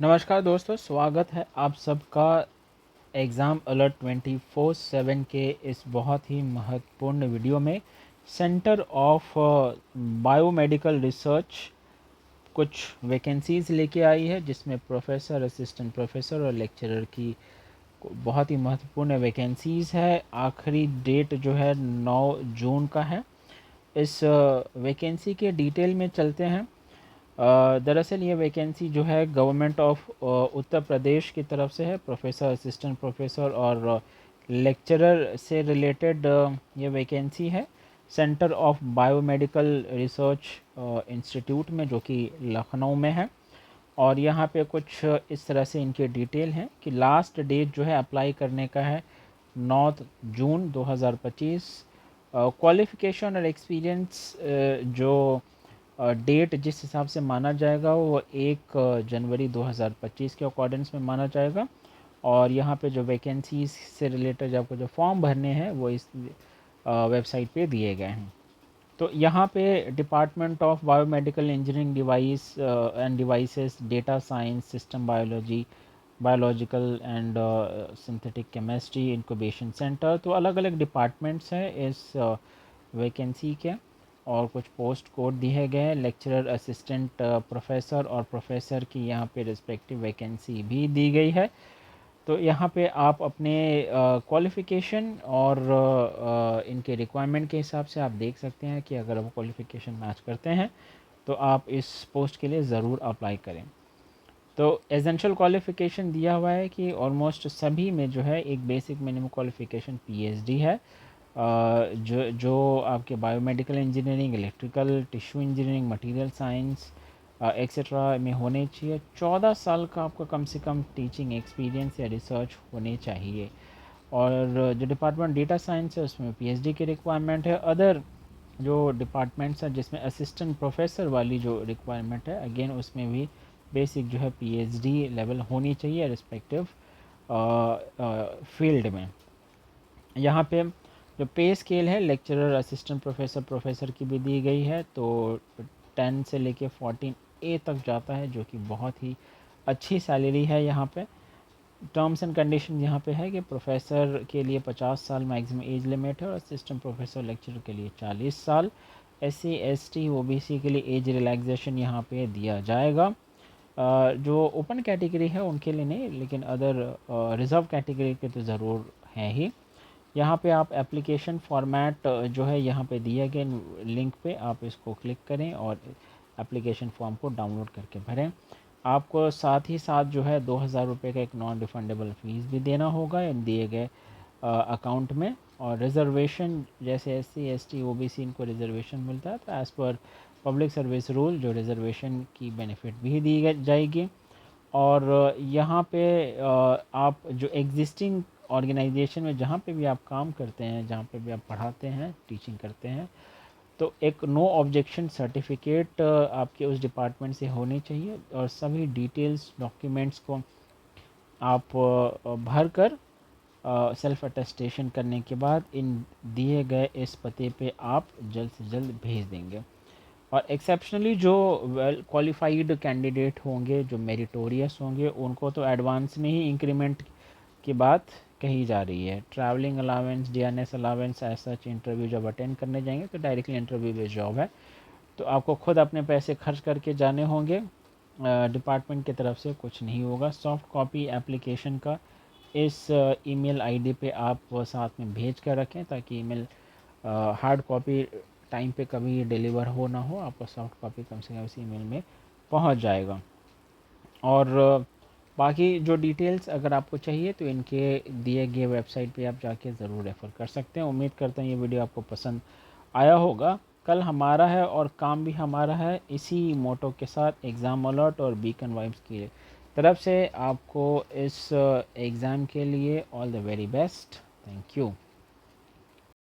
नमस्कार दोस्तों, स्वागत है आप सबका एग्ज़ाम अलर्ट 24/7 के इस बहुत ही महत्वपूर्ण वीडियो में। सेंटर ऑफ बायोमेडिकल रिसर्च कुछ वैकेंसीज़ लेके आई है, जिसमें प्रोफेसर, असिस्टेंट प्रोफेसर और लेक्चरर की बहुत ही महत्वपूर्ण वैकेंसीज़ है। आखिरी डेट जो है 9 जून का है। इस वैकेंसी के डिटेल में चलते हैं। दरअसल ये वैकेंसी जो है गवर्नमेंट ऑफ उत्तर प्रदेश की तरफ से है। प्रोफेसर, असिस्टेंट प्रोफेसर और लेक्चरर से रिलेटेड ये वैकेंसी है। Centre of biomedical research institute में, जो कि लखनऊ में है। और यहाँ पे कुछ इस तरह से इनके डिटेल हैं कि लास्ट डेट जो है अप्लाई करने का है 9 जून 2025। क्वालिफ़िकेशन और एक्सपीरियंस जो डेट जिस हिसाब से माना जाएगा वो 1 जनवरी 2025 के अकॉर्डेंस में माना जाएगा। और यहाँ पे जो वैकेंसीज से रिलेटेड आपको जो फॉर्म भरने हैं वो इस वेबसाइट पे दिए गए हैं। तो यहाँ पे department of biomedical engineering device end devices, data science, system biology, biological and synthetic chemistry, incubation centre, तो अलग अलग डिपार्टमेंट्स हैं इस वैकेंसी के। और कुछ पोस्ट कोड दिए गए हैं। लेक्चरर, असिस्टेंट प्रोफेसर और प्रोफेसर की यहाँ पे रिस्पेक्टिव वैकेंसी भी दी गई है। तो यहाँ पे आप अपने क्वालिफ़िकेशन और इनके रिक्वायरमेंट के हिसाब से आप देख सकते हैं कि अगर वो क्वालिफ़िकेशन मैच करते हैं तो आप इस पोस्ट के लिए ज़रूर अप्लाई करें। तो एसेंशियल क्वालिफ़िकेशन दिया हुआ है कि ऑलमोस्ट सभी में जो है एक बेसिक मिनिमम क्वालिफ़िकेशन पीएचडी है। जो आपके biomedical engineering, electrical, tissue engineering, material science etcetera में होने चाहिए। 14 साल का आपका कम से कम टीचिंग एक्सपीरियंस या रिसर्च होने चाहिए। और जो डिपार्टमेंट डेटा साइंस है उसमें पीएचडी की रिक्वायरमेंट है। अदर जो डिपार्टमेंट्स हैं जिसमें असिस्टेंट प्रोफेसर वाली जो रिक्वायरमेंट है, अगेन उसमें भी बेसिक जो है पीएचडी लेवल होनी चाहिए रिस्पेक्टिव फील्ड में। यहाँ पे जो पे स्केल है लेक्चरर, असिस्टेंट प्रोफेसर, प्रोफेसर की भी दी गई है। तो 10 से लेके 14A तक जाता है, जो कि बहुत ही अच्छी सैलरी है। यहाँ पे टर्म्स एंड कंडीशन यहाँ पे है कि प्रोफेसर के लिए 50 साल मैक्सिमम एज लिमिट है और असिस्टेंट प्रोफेसर लेक्चरर के लिए 40 साल। SC ST OBC के लिए एज रिलैक्सेशन यहाँ पे दिया जाएगा। जो ओपन कैटेगरी है उनके लिए नहीं, लेकिन अदर रिज़र्व कैटेगरी के तो ज़रूर हैं ही। यहाँ पे आप एप्लीकेशन फॉर्मेट जो है यहाँ पे दिए गए लिंक पे आप इसको क्लिक करें और एप्लीकेशन फॉर्म को डाउनलोड करके भरें। आपको साथ ही साथ जो है 2000 रुपये का एक नॉन रिफंडेबल फ़ीस भी देना होगा इन दिए गए अकाउंट में। और रिज़र्वेशन जैसे SC ST OBC इनको रिज़र्वेशन मिलता है, तो as per public service rule जो रिज़र्वेशन की बेनिफिट भी दी जाएगी। और यहाँ पे आप जो एग्जिस्टिंग ऑर्गेनाइजेशन में जहाँ पे भी आप काम करते हैं, जहाँ पे भी आप पढ़ाते हैं, टीचिंग करते हैं, तो एक नो ऑब्जेक्शन सर्टिफिकेट आपके उस डिपार्टमेंट से होनी चाहिए। और सभी डिटेल्स डॉक्यूमेंट्स को आप भर कर सेल्फ अटेस्टेशन करने के बाद इन दिए गए इस पते पे आप जल्द से जल्द भेज देंगे। और एक्सेप्शनली जो वेल क्वालिफाइड कैंडिडेट होंगे, जो मेरिटोरियस होंगे, उनको तो एडवांस में ही इंक्रीमेंट की बात कही जा रही है। ट्रैवलिंग अलावेंस, DNS अलावेंस, ऐसा इंटरव्यू जब अटेंड करने जाएंगे तो डायरेक्टली इंटरव्यू बेस्ड जॉब है, तो आपको खुद अपने पैसे खर्च करके जाने होंगे। डिपार्टमेंट की तरफ से कुछ नहीं होगा। सॉफ्ट कॉपी एप्लीकेशन का इस ईमेल आईडी पे आप साथ में भेज कर रखें, ताकि ईमेल हार्ड कॉपी टाइम पे कभी डिलीवर हो ना हो, आपको सॉफ्ट कॉपी कम से कम इस ईमेल में पहुंच जाएगा। और बाकी जो डिटेल्स अगर आपको चाहिए तो इनके दिए गए वेबसाइट पे आप जाके ज़रूर रेफ़र कर सकते हैं। उम्मीद करता हूँ ये वीडियो आपको पसंद आया होगा। कल हमारा है और काम भी हमारा है, इसी मोटो के साथ एग्ज़ाम अलर्ट और बीकन वाइब्स की तरफ से आपको इस एग्ज़ाम के लिए all the very best. Thank you.